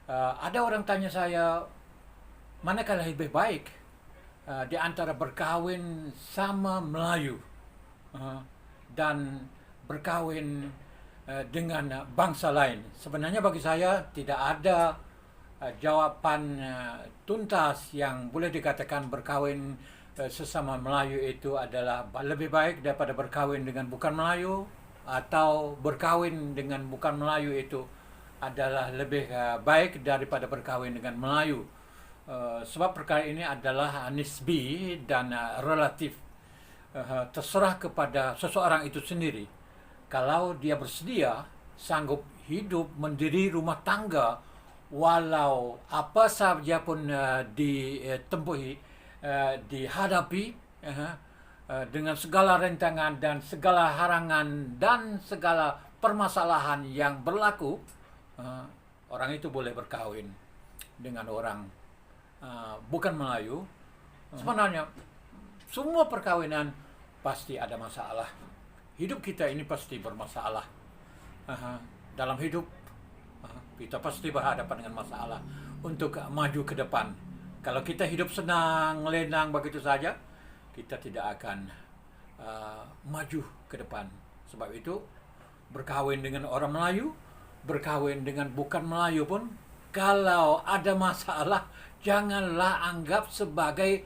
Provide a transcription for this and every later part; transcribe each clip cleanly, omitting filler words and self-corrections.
Ada orang tanya saya, manakah lebih baik di antara berkahwin sama Melayu uh, dan berkahwin dengan bangsa lain. Sebenarnya bagi saya tidak ada jawapan tuntas yang boleh dikatakan berkahwin sesama Melayu itu adalah lebih baik daripada berkahwin dengan bukan Melayu, atau berkahwin dengan bukan Melayu itu adalah lebih baik daripada berkahwin dengan Melayu. Sebab perkara ini adalah nisbi dan relatif. Terserah kepada seseorang itu sendiri. Kalau dia bersedia, sanggup hidup, mendiri rumah tangga, walau apa sahaja pun ditempuhi, dihadapi dengan segala rintangan dan segala harangan dan segala permasalahan yang berlaku, orang itu boleh berkahwin dengan orang bukan Melayu. Sebenarnya semua perkawinan pasti ada masalah. Hidup kita ini pasti bermasalah. Dalam hidup kita pasti berhadapan dengan masalah untuk maju ke depan. Kalau kita hidup senang, lenang begitu saja, kita tidak akan maju ke depan. Sebab itu, berkahwin dengan orang Melayu, berkahwin dengan bukan Melayu pun, kalau ada masalah, janganlah anggap sebagai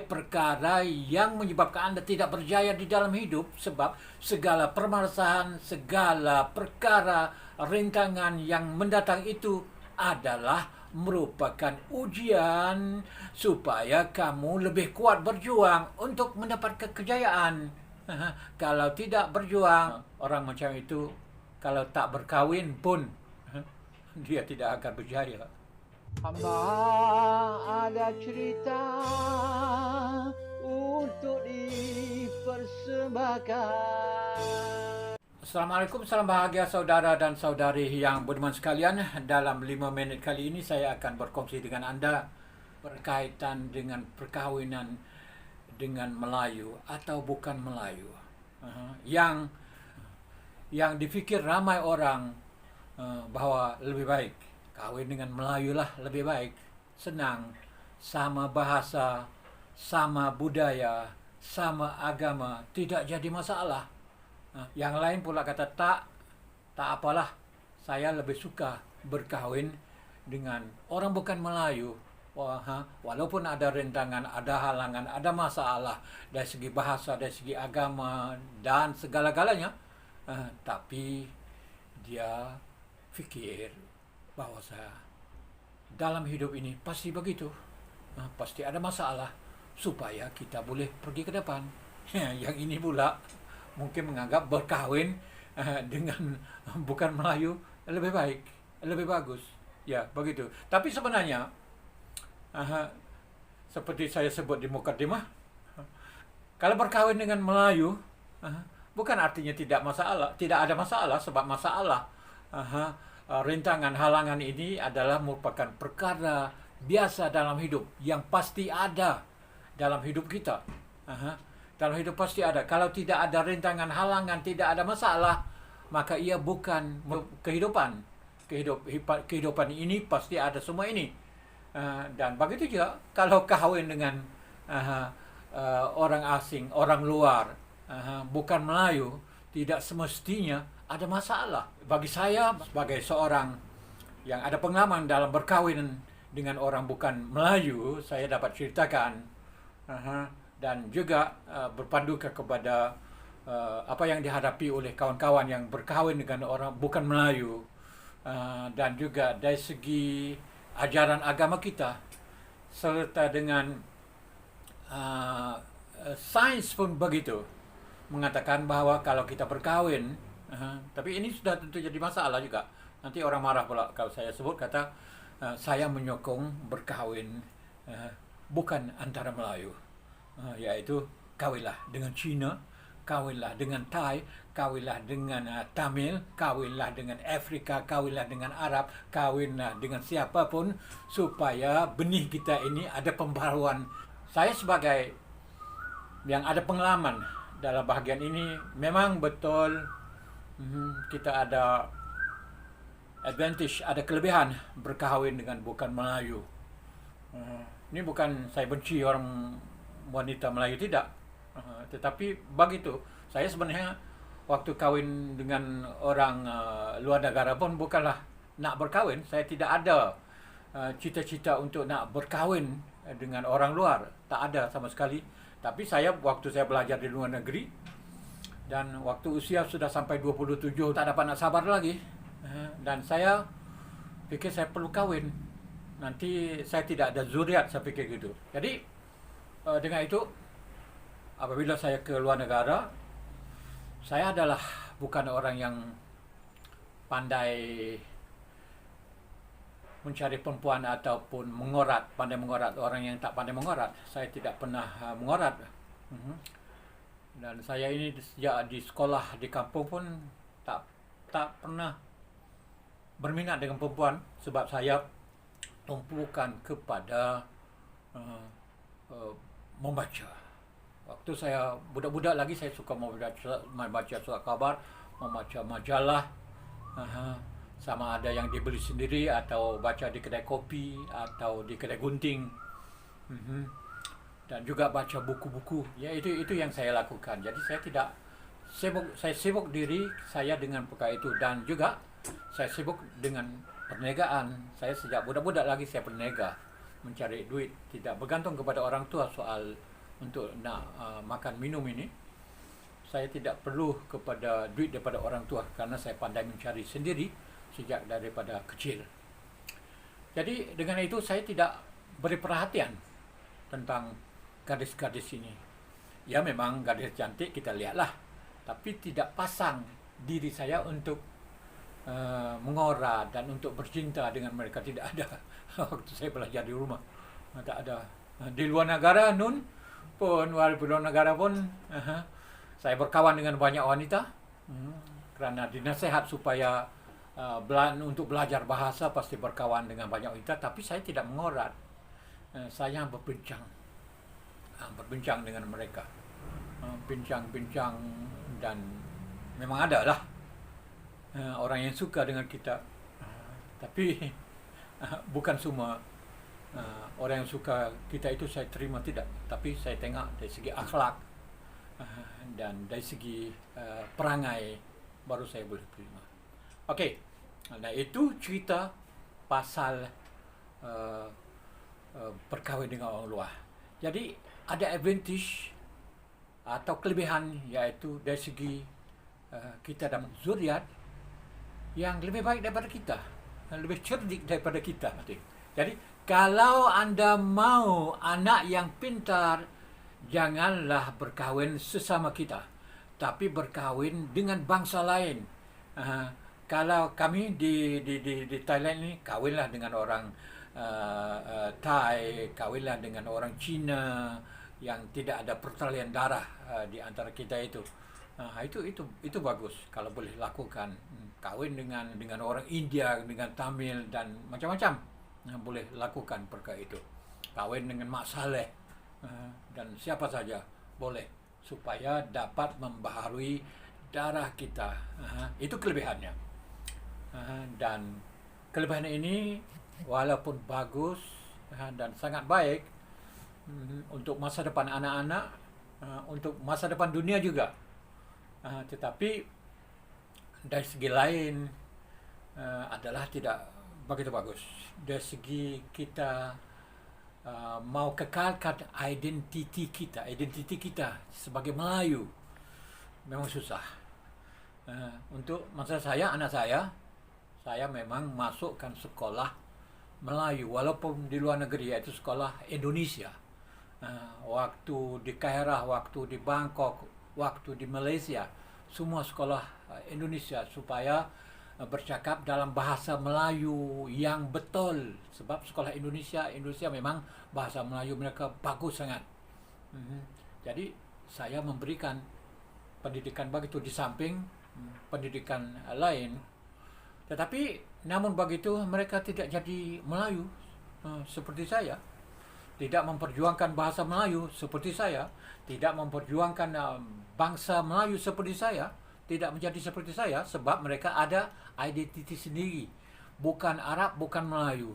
perkara yang menyebabkan Anda tidak berjaya di dalam hidup. Sebab segala permasalahan, segala perkara, rintangan yang mendatang itu adalah merupakan ujian supaya kamu lebih kuat berjuang untuk mendapat kejayaan. Kalau tidak berjuang, orang macam itu kalau tak berkahwin pun dia tidak akan berjaya. Hamba ada cerita untuk dipersembahkan. Assalamualaikum, salam bahagia saudara dan saudari yang budiman sekalian. Dalam 5 minit kali ini saya akan berkongsi dengan Anda berkaitan dengan perkawinan dengan Melayu atau bukan Melayu. Yang dipikir ramai orang bahwa lebih baik kawin dengan Melayu lah lebih baik. Senang, sama bahasa, sama budaya, sama agama, tidak jadi masalah. Yang lain pula kata tak apalah, saya lebih suka berkahwin dengan orang bukan Melayu. Walaupun ada rintangan, ada halangan, ada masalah dari segi bahasa, dari segi agama dan segala-galanya, tapi dia fikir bahwa saya dalam hidup ini pasti begitu, pasti ada masalah supaya kita boleh pergi ke depan. Yang ini pula mungkin menganggap berkahwin dengan bukan Melayu lebih baik, lebih bagus. Ya, begitu. Tapi sebenarnya seperti saya sebut di mukadimah, kalau berkahwin dengan Melayu bukan artinya tidak ada masalah, sebab masalah rintangan, halangan ini adalah merupakan perkara biasa dalam hidup yang pasti ada dalam hidup kita. Dalam hidup pasti ada. Kalau tidak ada rintangan, halangan, tidak ada masalah, maka ia bukan kehidupan. Kehidupan ini pasti ada semua ini. Dan begitu juga kalau kahwin dengan orang asing, orang luar, bukan Melayu, tidak semestinya ada masalah. Bagi saya sebagai seorang yang ada pengalaman dalam berkahwin dengan orang bukan Melayu, saya dapat ceritakan dan juga berpandukan kepada apa yang dihadapi oleh kawan-kawan yang berkahwin dengan orang bukan Melayu, dan juga dari segi ajaran agama kita, serta dengan sains pun begitu, mengatakan bahwa kalau kita berkahwin, tapi ini sudah tentu jadi masalah juga. Nanti orang marah pula kalau saya sebut kata saya menyokong berkahwin bukan antara Melayu, yaitu kawinlah dengan Cina, kawinlah dengan Thai, kawinlah dengan Tamil, kawinlah dengan Afrika, kawinlah dengan Arab, kawinlah dengan siapapun supaya benih kita ini ada pembaruan. Saya sebagai yang ada pengalaman dalam bahagian ini, memang betul kita ada advantage, ada kelebihan berkahwin dengan bukan Melayu. Ini bukan saya benci orang wanita Melayu, tidak. Tetapi begitu. Saya sebenarnya waktu kawin dengan orang luar negara pun bukanlah nak berkahwin. Saya tidak ada cita-cita untuk nak berkahwin dengan orang luar. Tak ada sama sekali. Tapi waktu saya belajar di luar negeri, dan waktu usia sudah sampai 27, tak dapat nak sabar lagi. Dan saya fikir saya perlu kahwin. Nanti saya tidak ada zuriat, saya fikir gitu. Jadi dengan itu, apabila saya ke luar negara, saya adalah bukan orang yang pandai mencari perempuan ataupun pandai mengorat. Orang yang tak pandai mengorat. Saya tidak pernah mengorat. Dan saya ini sejak di sekolah di kampung pun tak pernah berminat dengan perempuan, sebab saya tumpukan kepada membaca. Waktu saya budak-budak lagi, saya suka membaca surat khabar, membaca majalah, sama ada yang dibeli sendiri atau baca di kedai kopi atau di kedai gunting, dan juga baca buku-buku. Ya, itu yang saya lakukan. Jadi saya sibuk diri saya dengan perkara itu, dan juga saya sibuk dengan perniagaan. Saya sejak budak-budak lagi saya berniaga, mencari duit, tidak bergantung kepada orang tua soal untuk nak makan minum ini. Saya tidak perlu kepada duit daripada orang tua, karena saya pandai mencari sendiri sejak daripada kecil. Jadi dengan itu saya tidak beri perhatian tentang gadis-gadis ini. Ya, memang gadis cantik kita lihatlah, tapi tidak pasang diri saya untuk mengorat dan untuk bercinta dengan mereka, tidak ada. Waktu saya belajar di rumah, tak ada. Di luar negara walaupun luar negara pun saya berkawan dengan banyak wanita, kerana dinasihat supaya untuk belajar bahasa pasti berkawan dengan banyak wanita. Tapi saya tidak mengorat. Saya berbincang dengan mereka, bincang-bincang, dan memang ada lah orang yang suka dengan kita, tapi bukan semua orang yang suka kita itu saya terima, tidak. Tapi saya tengok dari segi akhlak dan dari segi perangai, baru saya boleh terima. Okey, nah itu cerita pasal berkahwin dengan orang luar. Jadi ada advantage atau kelebihan, iaitu dari segi kita dapat zuriat yang lebih baik daripada kita, lebih cerdik daripada kita. Jadi kalau anda mau anak yang pintar, janganlah berkahwin sesama kita, tapi berkahwin dengan bangsa lain. Kalau kami di Thailand ni, kahwinlah dengan orang Thai, kahwinlah dengan orang Cina yang tidak ada pertalian darah di antara kita itu. Itu bagus kalau boleh lakukan. Kahwin dengan orang India, dengan Tamil dan macam-macam, boleh lakukan perkara itu. Kahwin dengan Mak Saleh dan siapa saja boleh, supaya dapat membaharui darah kita. Itu kelebihannya. Dan kelebihan ini walaupun bagus dan sangat baik untuk masa depan anak-anak, untuk masa depan dunia juga, tetapi dari segi lain adalah tidak begitu bagus. Dari segi kita mau kekalkan identiti kita sebagai Melayu, memang susah. Untuk masa anak saya memang masukkan sekolah Melayu, walaupun di luar negeri, iaitu sekolah Indonesia. Waktu di Kairah, waktu di Bangkok, waktu di Malaysia, semua sekolah Indonesia, supaya bercakap dalam bahasa Melayu yang betul. Sebab sekolah Indonesia memang bahasa Melayu mereka bagus sangat. Jadi saya memberikan pendidikan begitu di samping pendidikan lain. Tetapi namun begitu mereka tidak jadi Melayu seperti saya, tidak memperjuangkan bahasa Melayu seperti saya, tidak memperjuangkan bangsa Melayu seperti saya, tidak menjadi seperti saya, sebab mereka ada identiti sendiri. bukan Arab, bukan Melayu.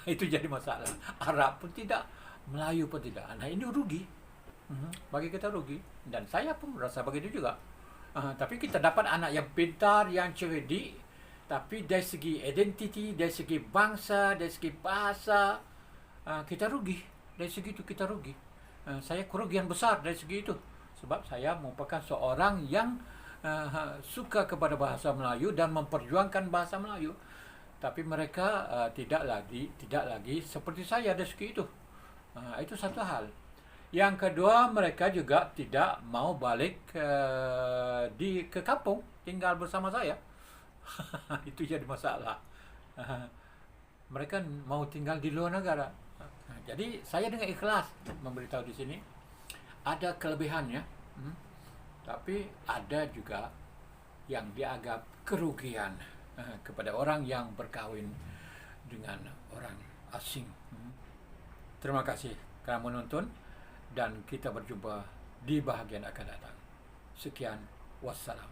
Itu jadi masalah. Arab pun tidak, Melayu pun tidak. Nah, ini rugi. Bagi kita rugi. Dan saya pun merasa begitu juga. Tapi kita dapat anak yang pintar, yang cerdik, tapi dari segi identiti, dari segi bangsa, dari segi bahasa, kita rugi. Dari segi itu kita rugi. Saya kerugian besar dari segi itu. Sebab saya merupakan seorang yang suka kepada bahasa Melayu dan memperjuangkan bahasa Melayu. Tapi mereka tidak lagi seperti saya dari segi itu. Itu satu hal. Yang kedua, mereka juga tidak mau balik ke kampung, tinggal bersama saya. Itu jadi masalah. Mereka mau tinggal di luar negara. Jadi saya dengan ikhlas memberitahu di sini, ada kelebihannya, tapi ada juga yang dianggap kerugian kepada orang yang berkahwin dengan orang asing. Terima kasih kerana menonton dan kita berjumpa di bahagian akan datang. Sekian, wassalam.